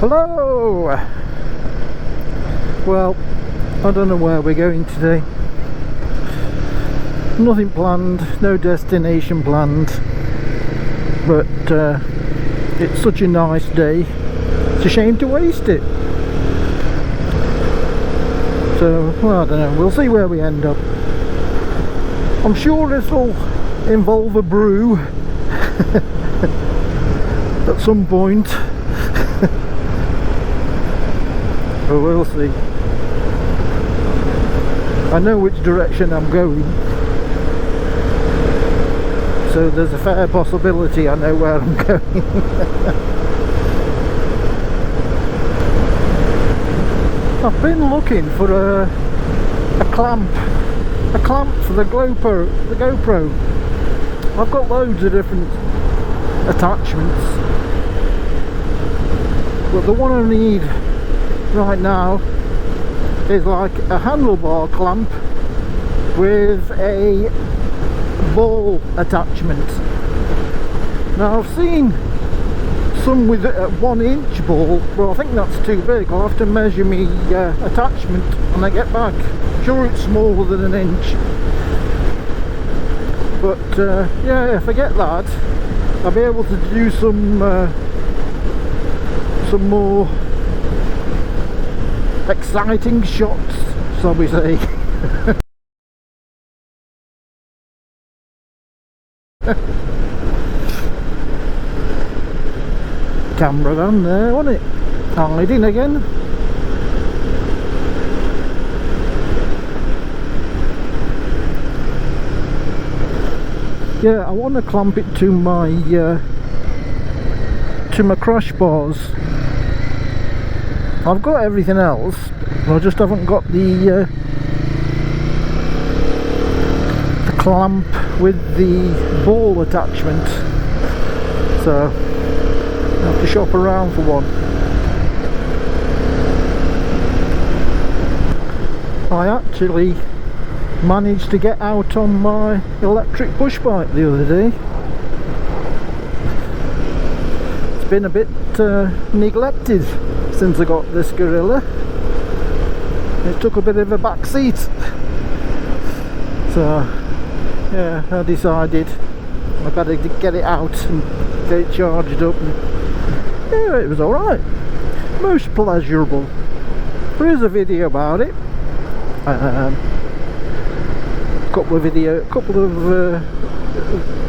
Hello! Well, I don't know where we're going today. Nothing planned, no destination planned. But it's such a nice day. It's a shame to waste it. So, well, I don't know, we'll see where we end up. I'm sure it'll involve a brew at some point. But we'll see. I know which direction I'm going, so there's a fair possibility I know where I'm going. I've been looking for a clamp for the GoPro. I've got loads of different attachments, but the one I need right now is like a handlebar clamp with a ball attachment. Now I've seen some with a 1-inch ball, but I think that's too big. I'll have to measure me attachment when I get back. Sure, it's smaller than an inch, but yeah, if I get that, I'll be able to do some more exciting shots, shall we say. Camera van there, wasn't it? Hiding again. Yeah, I want to clamp it to my crash bars. I've got everything else, I just haven't got the clamp with the ball attachment, so I have to shop around for one. I actually managed to get out on my electric push bike the other day. It's been a bit neglected since I got this Guerrilla. It took a bit of a back seat, so yeah, I decided I better get it out and get it charged up, and yeah, it was alright, most pleasurable. There is a video about it, a couple of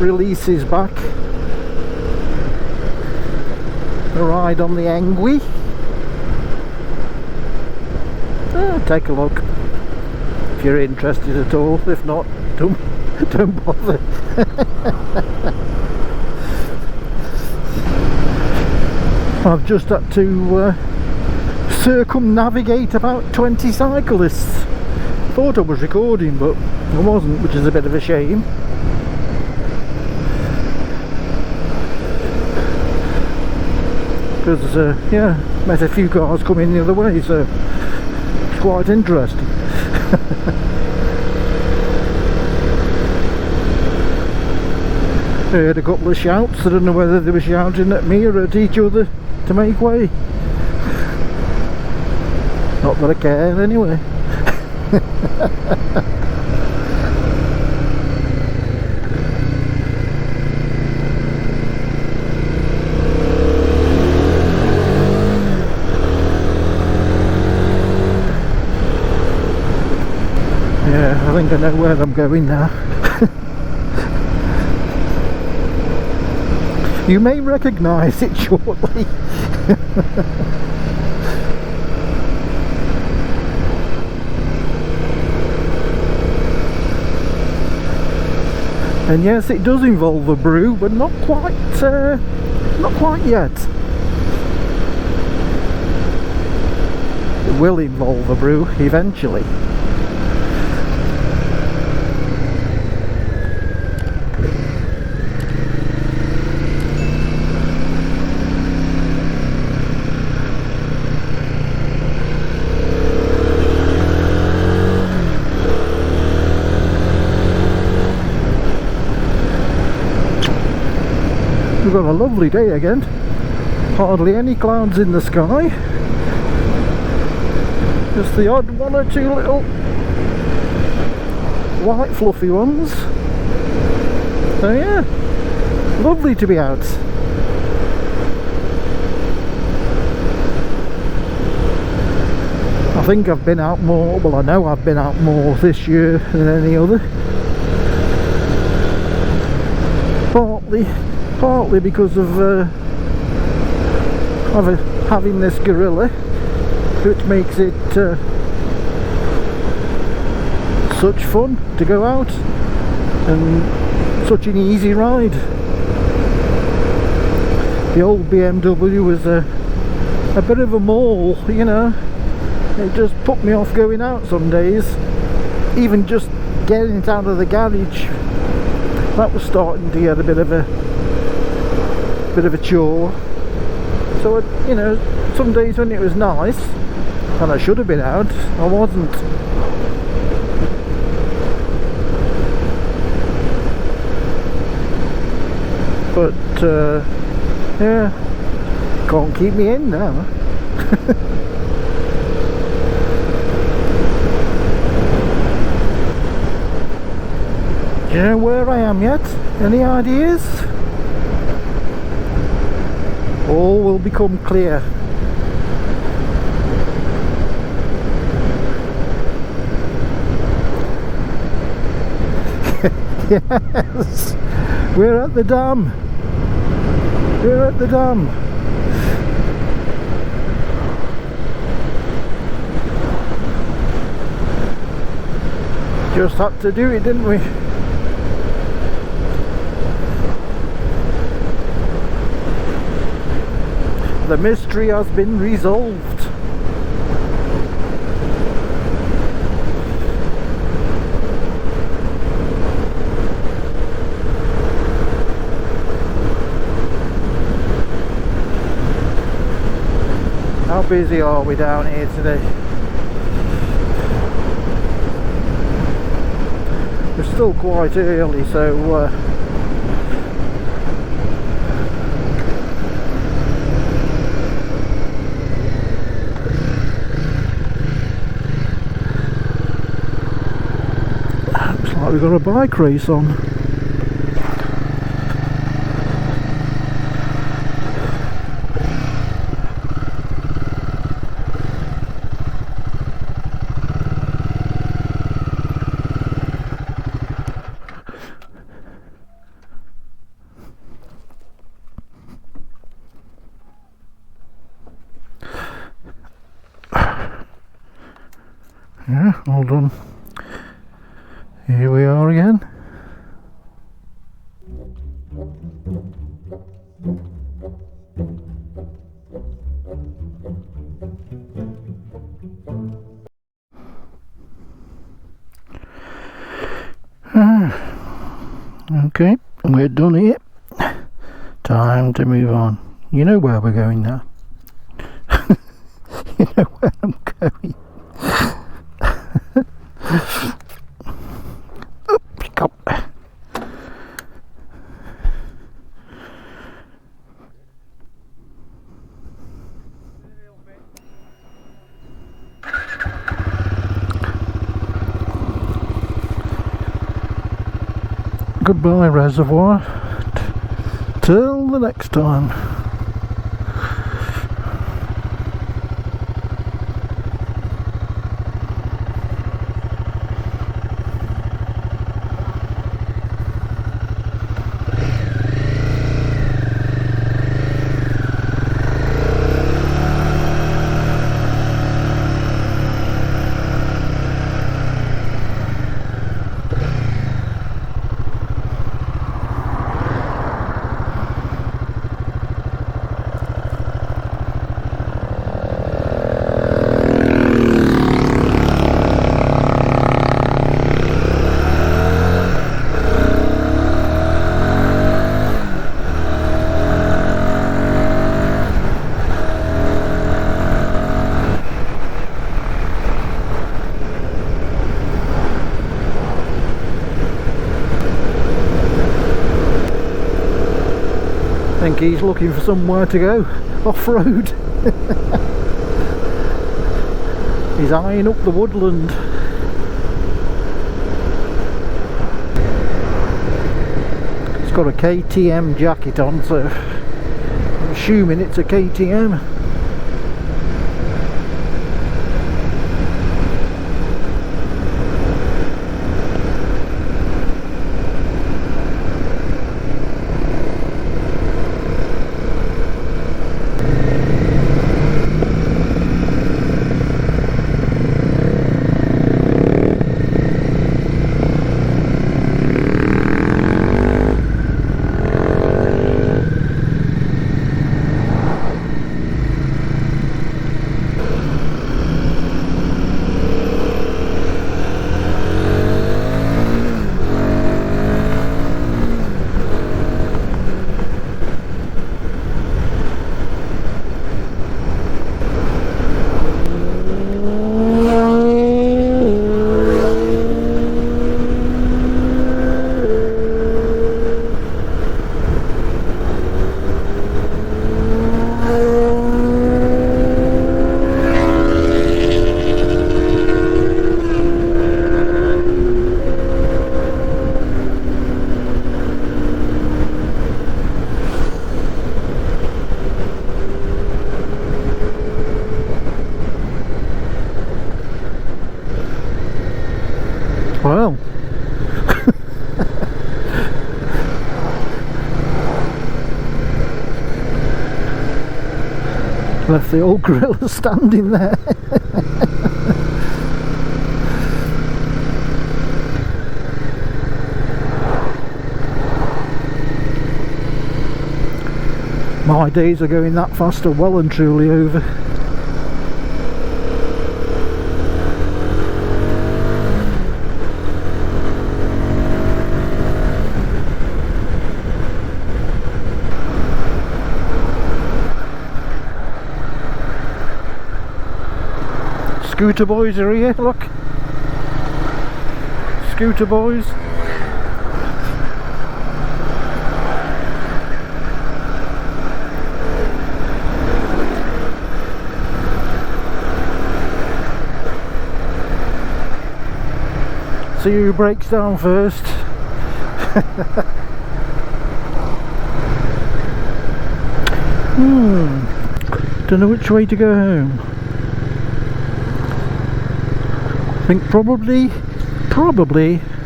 releases back. A ride on the Engui. Take a look if you're interested at all. If not, don't bother. I've just had to circumnavigate about 20 cyclists. Thought I was recording, but I wasn't, which is a bit of a shame. Because yeah, met a few cars coming the other way, so it's quite interesting. I heard a couple of shouts. I don't know whether they were shouting at me or at each other to make way. Not that I care anyway. Yeah, I think I know where I'm going now. You may recognise it shortly. And yes, it does involve a brew, but not quite yet. It will involve a brew eventually. We've got a lovely day again. hardly any clouds in the sky, just the odd one or two little white fluffy ones. So yeah, lovely to be out. I think I've been out more, well I know I've been out more this year than any other. Partly because of having this Guerrilla, which makes it such fun to go out and such an easy ride. The old BMW was a bit of a maul, you know. It just put me off going out some days. Even just getting it out of the garage, that was starting to get a bit of a chore. So you know, some days when it was nice and I should have been out, I wasn't. But yeah, can't keep me in now. Do you know where I am yet? Any ideas? All will become clear. Yes, we're at the dam. We're at the dam. Just had to do it, didn't we? The mystery has been resolved. How busy are we down here today? It's still quite early, so we've got a bike race on. Yeah, hold on. Here we are again. Okay, we're done here. Time to move on. You know where we're going now. You know where I'm going. Goodbye, reservoir. Till the next time. he's looking for somewhere to go off-road. He's eyeing up the woodland. He's got a KTM jacket on, so I'm assuming it's a KTM. Well, left the old Guerrilla standing there. My days of going that fast are well and truly over. Scooter boys are here, look. Scooter boys. See who breaks down first. Don't know which way to go home. I think probably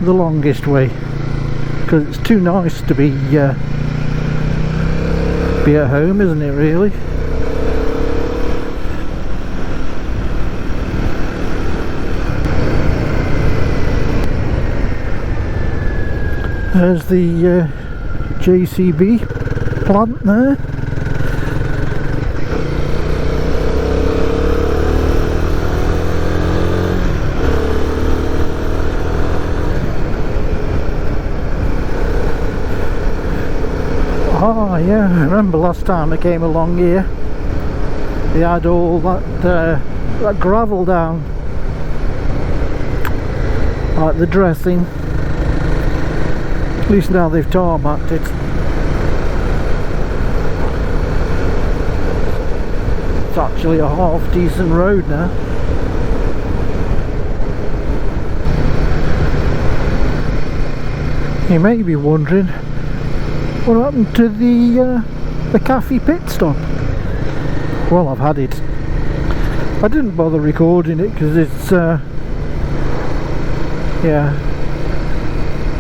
the longest way, because it's too nice to be at home, isn't it, really? There's the JCB plant there. Oh yeah, I remember last time I came along here, they had all that gravel down, like the dressing. At least now they've tarmacked it. It's actually a half decent road now. You may be wondering, what happened to the cafe pit stop? Well, I've had it. I didn't bother recording it because it's yeah,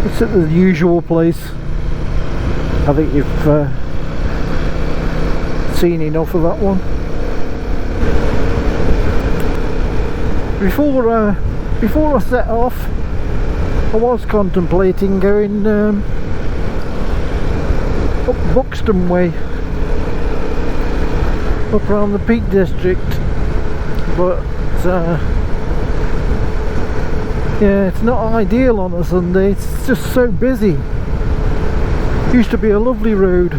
it's at the usual place. I think you've seen enough of that one. Before I set off, I was contemplating going up Buxton way, up around the Peak District, but yeah, it's not ideal on a Sunday. It's just so busy. Used to be a lovely road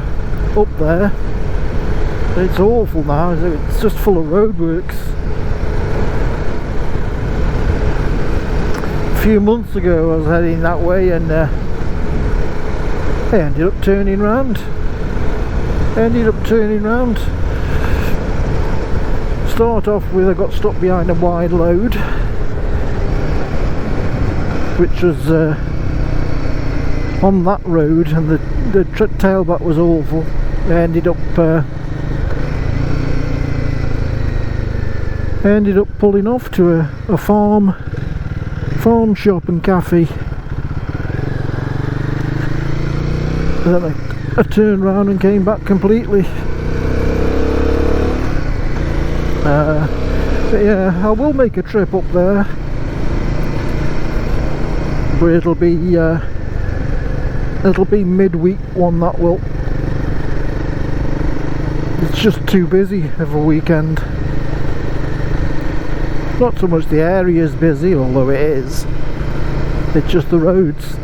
up there, but it's awful now. It's just full of roadworks. A few months ago I was heading that way and I ended up turning round. ended up turning round. Start off with, I got stuck behind a wide load, which was on that road, and the tailback was awful. I ended up pulling off to a farm shop and cafe. And then I turned round and came back completely. But yeah, I will make a trip up there, but it'll be midweek one, that will. It's just too busy of a weekend. Not so much the area's busy, although it is. It's just the roads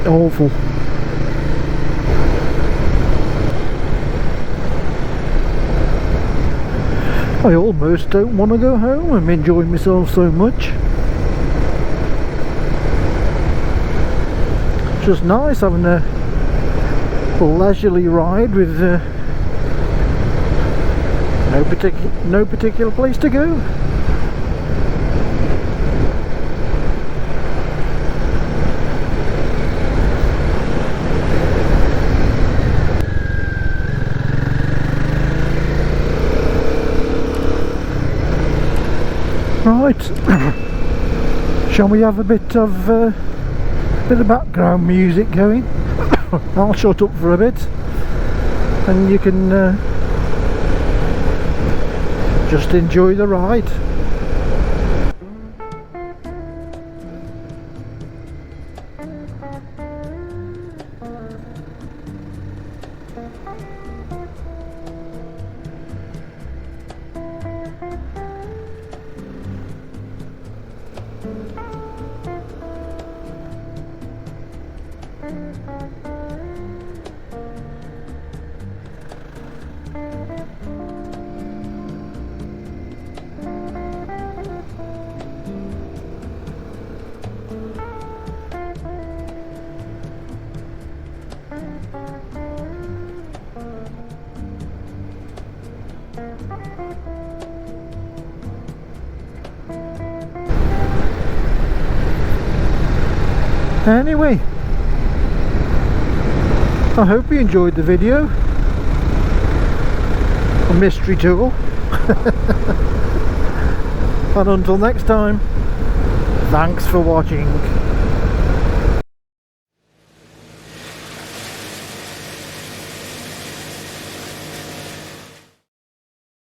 awful. I almost don't want to go home. I'm enjoying myself so much. It's just nice having a leisurely ride with no particular place to go. Right, shall we have a bit of background music going? I'll shut up for a bit, and you can just enjoy the ride. Anyway, I hope you enjoyed the video. A mystery tour. And until next time, thanks for watching.